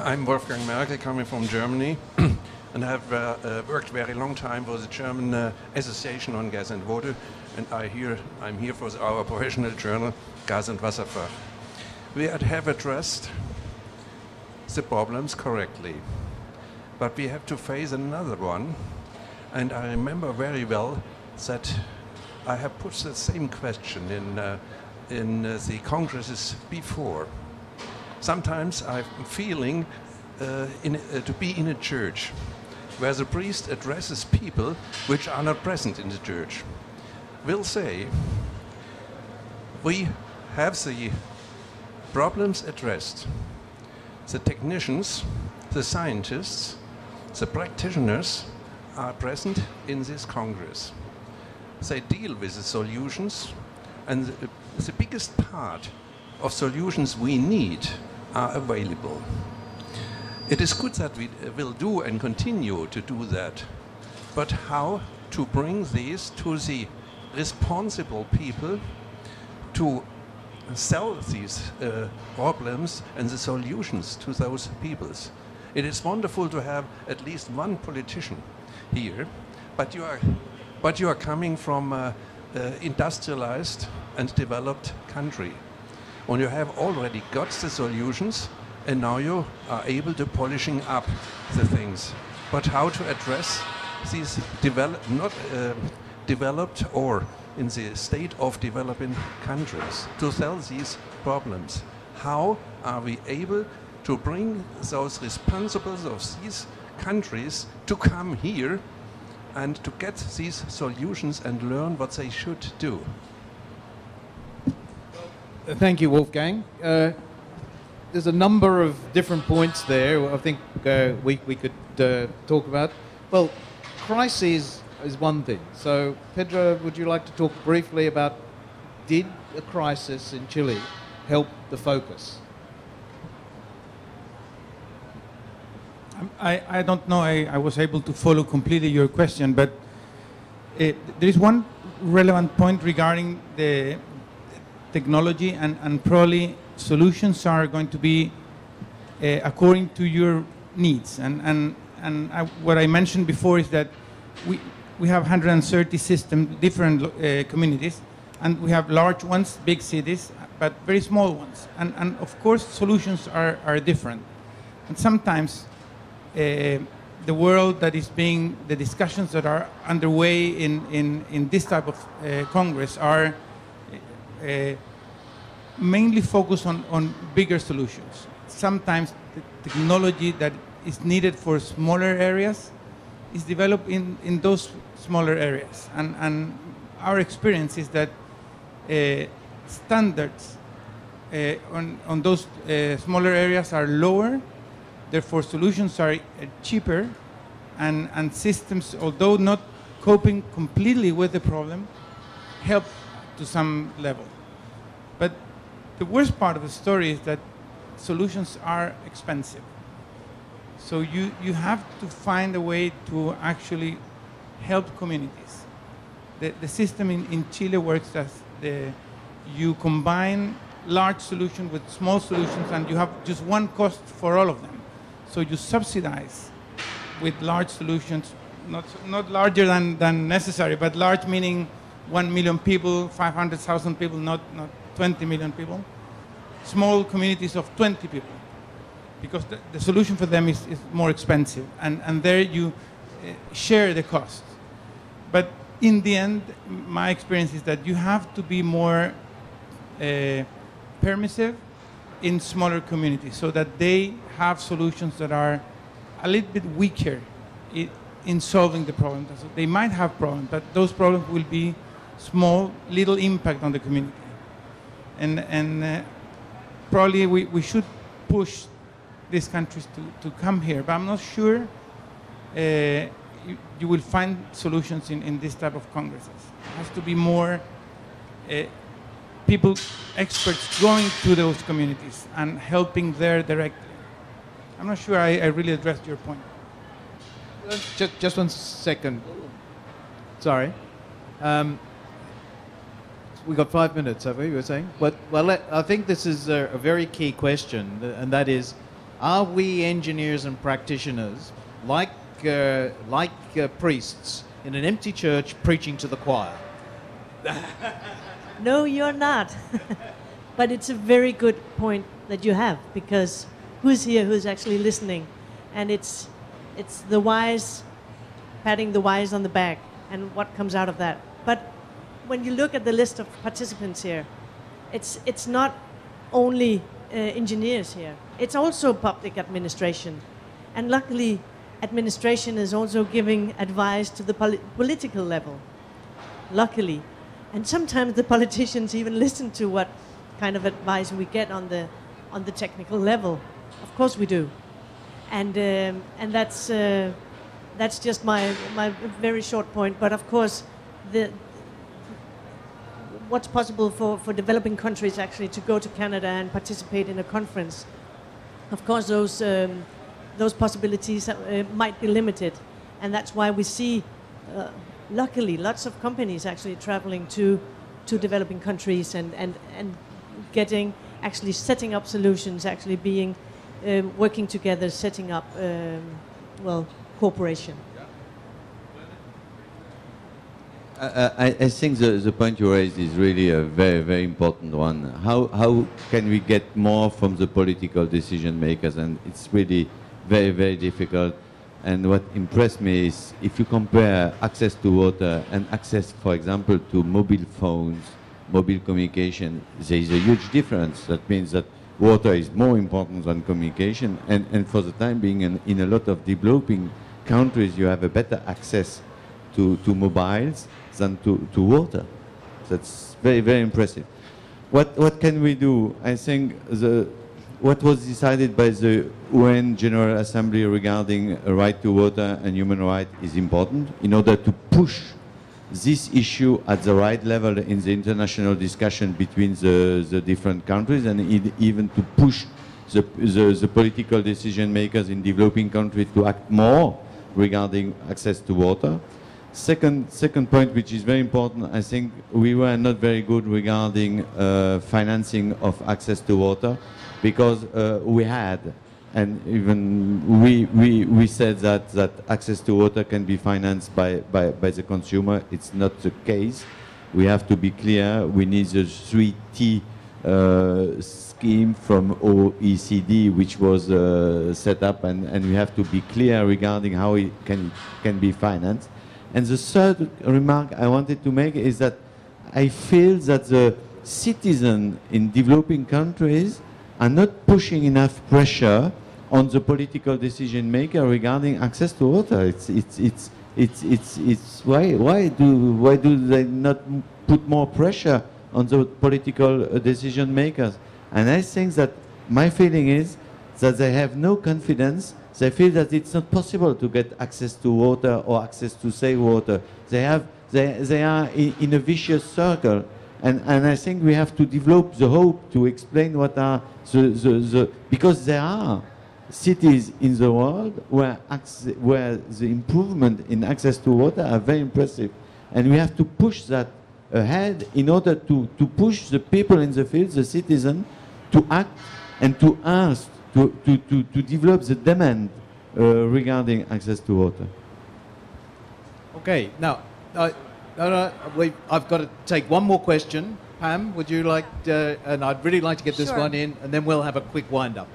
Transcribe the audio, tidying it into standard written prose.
I'm Wolfgang Merkel, coming from Germany, and have worked very long time for the German Association on Gas and Water, and I'm here for our professional journal, Gas and Wasserfach. We have addressed the problems correctly, but we have to face another one, and I remember very well that I have put the same question in the congresses before. Sometimes I'm feeling to be in a church where the priest addresses people which are not present in the church. Will say, we have the problems addressed. The technicians, the scientists, the practitioners are present in this Congress. They deal with the solutions, and the biggest part of solutions we need are available. It is good that we will do and continue to do that, but how to bring these to the responsible people to sell these problems and the solutions to those peoples. It is wonderful to have at least one politician here, but you are coming from an industrialized and developed country. And you have already got the solutions, and now you are able to polishing up the things. But how to address these not developed or in the state of developing countries to solve these problems? How are we able to bring those responsibles of these countries to come here and to get these solutions and learn what they should do? Thank you, Wolfgang. There's a number of different points there I think we could talk about. Well, crises is one thing. So, Pedro, would you like to talk briefly about, did a crisis in Chile help the focus? I don't know, I was able to follow completely your question, but there is one relevant point regarding the technology, and probably solutions are going to be according to your needs. What I mentioned before is that we have 130 different communities, and we have large ones, big cities, but very small ones. And of course, solutions are different. And sometimes the world that is the discussions that are underway in this type of Congress are mainly focused on bigger solutions. Sometimes the technology that is needed for smaller areas is developed in those smaller areas. And our experience is that standards on those smaller areas are lower, therefore solutions are cheaper, and systems, although not coping completely with the problem, help to some level. But the worst part of the story is that solutions are expensive. So you have to find a way to actually help communities. The system in Chile works as you combine large solutions with small solutions, and you have just one cost for all of them. So you subsidize with large solutions, not larger than necessary, but large meaning 1 million people, 500,000 people, not 20 million people. Small communities of 20 people, because the solution for them is more expensive, and there you share the cost. But in the end, my experience is that you have to be more permissive in smaller communities, so that they have solutions that are a little bit weaker in solving the problem. So they might have problems, but those problems will be small, little impact on the community. And probably we should push these countries to come here, but I'm not sure you will find solutions in this type of congresses. It has to be more people, experts going to those communities and helping there directly. I'm not sure I really addressed your point. Just 1 second. Sorry. We got 5 minutes, have we? You were saying? Well, I think this is a very key question, and that is, are we engineers and practitioners like priests in an empty church preaching to the choir? No, you're not. But it's a very good point that you have, because who's here who's actually listening? And it's the wise patting the wise on the back and what comes out of that. But when you look at the list of participants here, it's not only engineers here. It's also public administration. And luckily, administration is also giving advice to the political level. Luckily. And sometimes the politicians even listen to what kind of advice we get on the technical level. Of course we do. And that's just my very short point. But of course, what's possible for developing countries actually to go to Canada and participate in a conference, of course those possibilities might be limited. And that's why we see, luckily, lots of companies actually traveling to developing countries and getting, actually setting up solutions, actually being, working together, setting up, cooperation. I think the point you raised is really a very, very important one. How can we get more from the political decision makers? And it's really very, very difficult. And what impressed me is if you compare access to water and access, for example, to mobile phones, mobile communication, there is a huge difference. That means that water is more important than communication. And for the time being, in a lot of developing countries, you have a better access to mobiles than to water. That's very, very impressive. What can we do? I think what was decided by the UN General Assembly regarding a right to water and human rights is important in order to push this issue at the right level in the international discussion between the different countries, and even to push the political decision makers in developing countries to act more regarding access to water. Second point, which is very important, I think we were not very good regarding financing of access to water, because we had, and even we said that access to water can be financed by the consumer. It's not the case. We have to be clear. We need the 3T scheme from OECD, which was set up, and we have to be clear regarding how it can be financed. And the third remark I wanted to make is that I feel that the citizens in developing countries are not pushing enough pressure on the political decision maker regarding access to water. Why do they not put more pressure on the political decision makers? And I think that my feeling is that they have no confidence. They feel that it's not possible to get access to water or access to safe water. They are in a vicious circle. And I think we have to develop the hope to explain what are because there are cities in the world where the improvement in access to water are very impressive. And we have to push that ahead in order to push the people in the field, the citizen, to act and to ask, to develop the demand regarding access to water. Okay, now, I've got to take one more question. Pam, would you like, and I'd really like to get this Sure. one in, and then we'll have a quick wind-up.